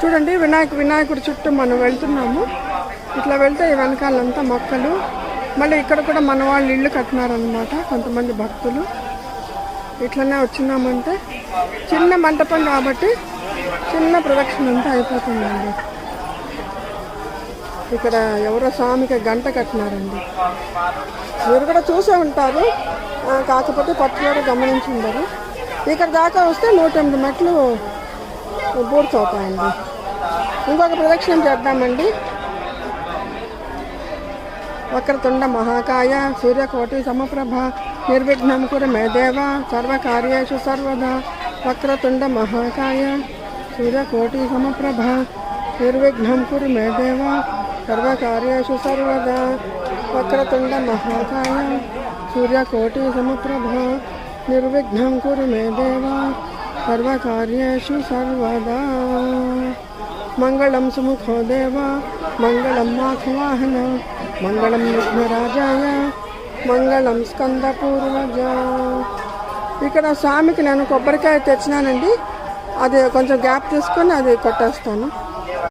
చూడండి వినాయకుడి చుట్టూ మనం వెళ్తున్నాము. ఇట్లా వెళ్తే ఈ వెనకాలంతా మొక్కలు. మళ్ళీ ఇక్కడ కూడా మన వాళ్ళు ఇల్లు కట్టినారనమాట కొంతమంది భక్తులు. ఇట్లనే వచ్చినామంటే చిన్న మంటపం కాబట్టి చిన్న ప్రదక్షిణ అంతా అయిపోతుందండి. ఇక్కడ ఎవరో స్వామికి గంట కట్టినారండి. మీరు కూడా చూసే ఉంటారు, కాకపోతే పర్టికులర్గా గమనించి ఉండరు. ఇక్కడ దాకా వస్తే 108 మెట్లు పూర్తవుతాయండి. ఇంకొక ప్రదక్షిణం చేద్దామండి. వక్రతుండ మహాకాయ సూర్యకోటి సమప్రభ నిర్విఘ్నం కురు మే దేవ సర్వకార్యేషు సర్వదా. వక్రతుండ మహాకాయ సూర్యకోటి సమప్రభ నిర్విఘ్నం కురు మే దేవ సర్వకార్యేషు సర్వదా. వక్రతుండ మహాకాయ సూర్యకోటి సమప్రభ నిర్విఘ్నం కురు మే దేవ సర్వకార్యేషు సర్వదా. మంగళం సుముఖో దేవ మంగళం మాఖవాహన మంగళం విఘ్నరాజాయ మంగళం స్కందపూర్వజ. ఇక్కడ స్వామికి నేను కొబ్బరికాయ తెచ్చినానండి. అది కొంచెం గ్యాప్ తీసుకొని అది కొట్టేస్తాను.